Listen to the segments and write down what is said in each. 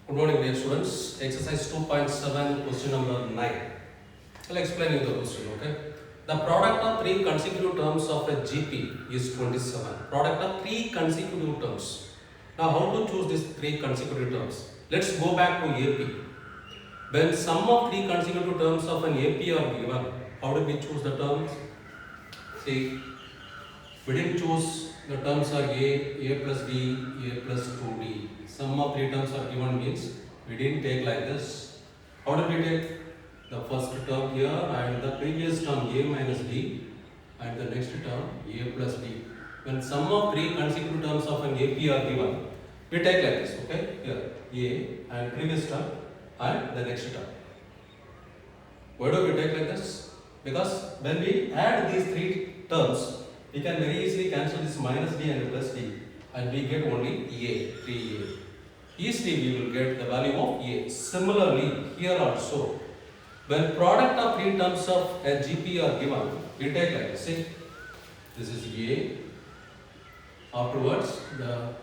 Good morning, dear students. Exercise 2.7, question number 9. I'll explain you the question, okay? The product of three consecutive terms of a GP is 27. Product of three consecutive terms. Now, how to choose these three consecutive terms? Let's go back to AP. When sum of three consecutive terms of an AP are given, how do we choose the terms? See, we didn't choose the terms are A plus B, A plus 2B. Sum of three terms are given means we didn't take like this. How did we take? The first term here and the previous term A minus B and the next term A plus B. When sum of three consecutive terms of an AP are given, we take like this, okay? Here A and previous term and the next term. Why do we take like this? Because when we add these three terms, we can very easily cancel this minus D and plus D and we get only A, 3A. Easily we will get the value of A. Similarly, here also, when product of three terms of a GP are given, we take like this. See, this is A. Afterwards, the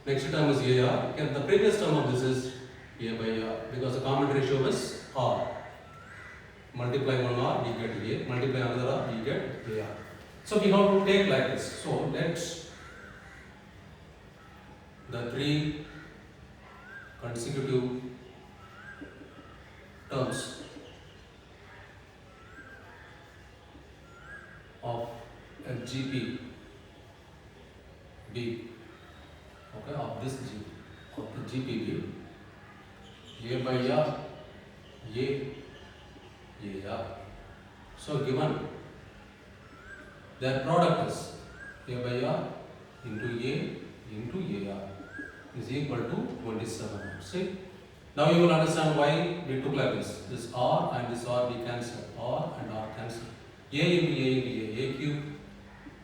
next term is AR. And the previous term of this is A by R because the common ratio is R. Multiply one R, we get A. Multiply another R, we get AR. So we have to take like this. So let's the three consecutive terms of a GP B, okay, of this G, of the GPB, A by R, AR. So given their product is A by R into A into AR is equal to 27. See? Now you will understand why we took like this. This R and this R we cancel. R and R cancel. A into A into A.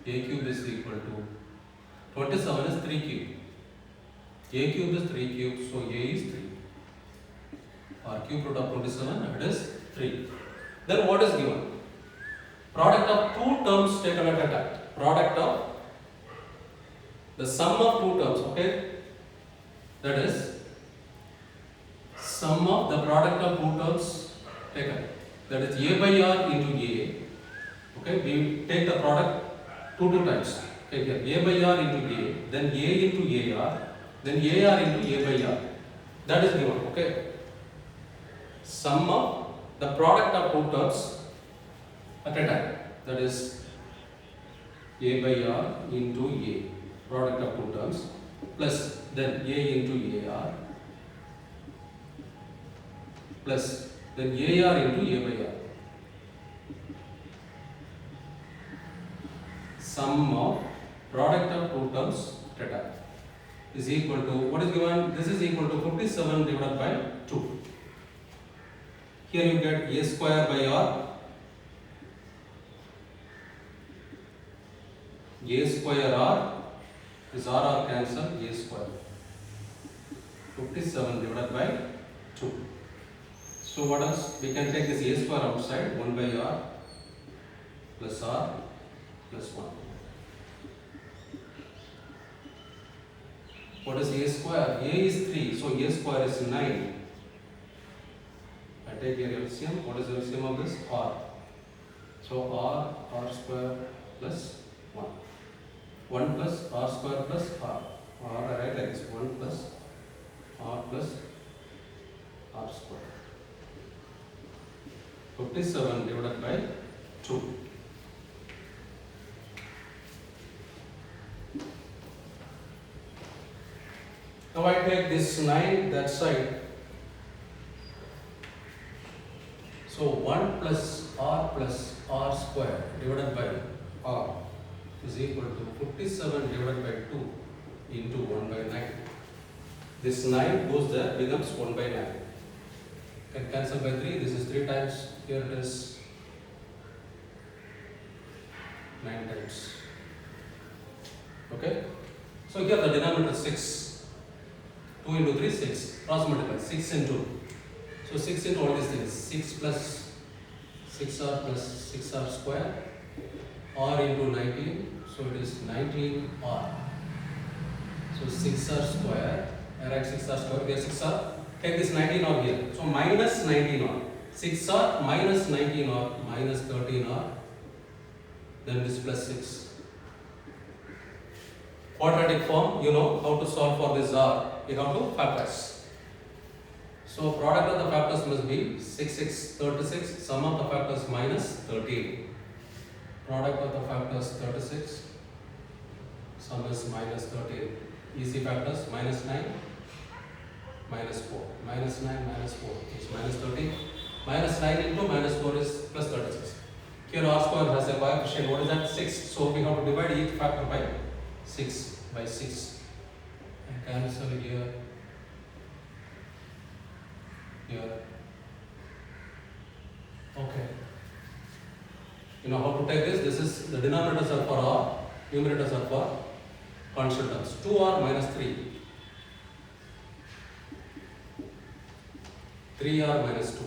A cube is equal to 27 is 3 cube. A cube is 3 cube, so A is 3. R cube root of 27, it is 3. Then what is given? Product of two terms taken at a time. Product of the sum of two terms, okay? That is sum of the product of two terms taken. That is A by R into A. Okay, we take the product two times. Okay, here A by R into A, then A into AR, then AR into A by R. That is given. Okay. Sum of the product of two terms at a time. That is A by R into A, product of two terms, plus then A into AR, plus then AR into A by R. Sum of product of two terms at a time is equal to, what is given? This is equal to 57 divided by 2. Here you get A square by R. A square R is R cancel, A square. 57 divided by 2. So what else? We can take this A square outside, 1 by R plus R plus 1. What is A square? A is 3, so A square is 9. I take here LCM. What is the LCM of this? R. So R square plus 1. 1 plus R square plus R. R I write like this. 1 plus R plus R square. 57 divided by 2. Now I take this 9 that side. So 1 plus R square divided by R is equal to 57 divided by 2 into 1 by 9. This 9 goes there, becomes 1 by 9. Can cancel by 3, this is 3 times, here it is 9 times. Okay? So here the denominator is 6. 2 into 3, 6. Cross multiply, 6 into. So 6 into all these things. 6 plus 6R plus 6R square. R into 19. So it is 19R. So 6R square I write 6r square, here 6r, take this 19r here. So minus 19r, 6r minus 19r minus 13r, then this plus 6. Quadratic form, you know how to solve for this r, you have to factorize. So product of the factors must be 6, 6, 36, sum of the factors minus 13. Product of the factors 36, sum is minus 13. Easy factors, minus 9, minus 4. Minus 9, minus 4 is minus 13. Minus 9 into minus 4 is plus 36. Here r square has a coefficient, what is that? 6. So we have to divide each factor by 6 by 6. And cancel here, here. Okay. You know how to take this? This is the denominators are for r, numerators are for constant terms. 2r minus 3. 3r minus 2.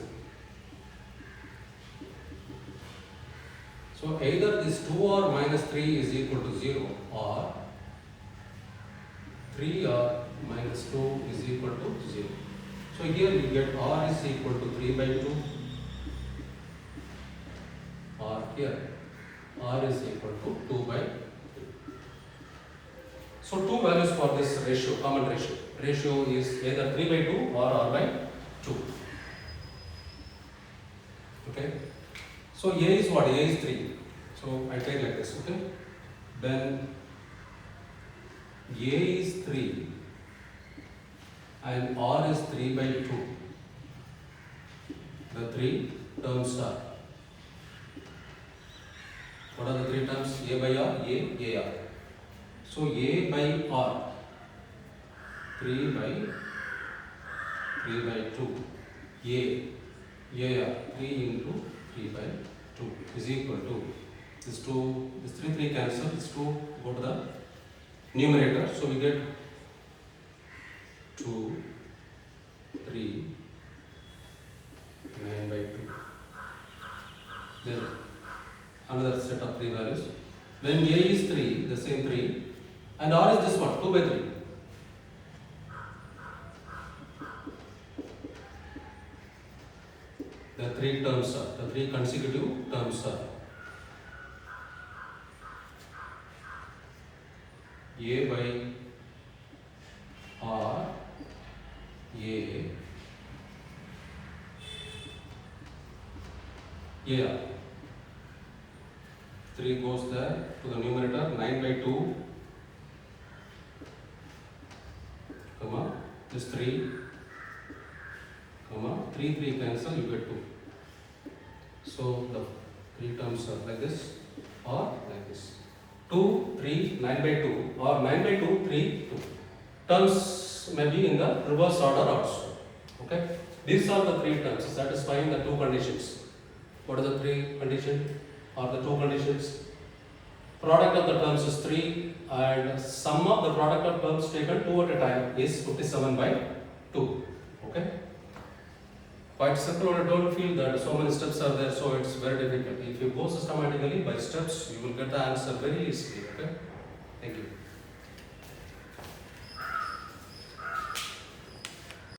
So either this 2r minus 3 is equal to 0 or 3r minus 2 is equal to 0. So here we get r is equal to 3 by 2 or here r is equal to 2 by 2. So two values for this ratio, common ratio. Ratio is either 3 by 2 or r by 2. Okay. So a is what? A is 3. So I take like this. Okay. Then a is 3 and r is 3 by 2. The three terms are, what are the three terms? A by r, a r. So a by r, 3 by 2, a r, 3 into 3 by 2 is equal to, this 3 cancel, this 2 go to the numerator, so we get 2, 3, 9 by 2. Then another set of 3 values. When a is 3, the same 3, and r is this one, 2 by 3. The three terms are, the three consecutive terms are a by r, a, r. 3 goes there to the numerator, 9 by 2, comma, this 3, comma, 3 cancel, you get 2. So the three terms are like this or like this. 2, 3, 9 by 2 or 9 by 2, 3, 2. Terms may be in the reverse order also. Okay. These are the three terms satisfying the two conditions. What are the three conditions or the two conditions? Product of the terms is 3 and sum of the product of terms taken 2 at a time is 57 by 2. Okay. Quite simple, and don't feel that so many steps are there, so it's very difficult. If you go systematically by steps, you will get the answer very easily. Okay. Thank you.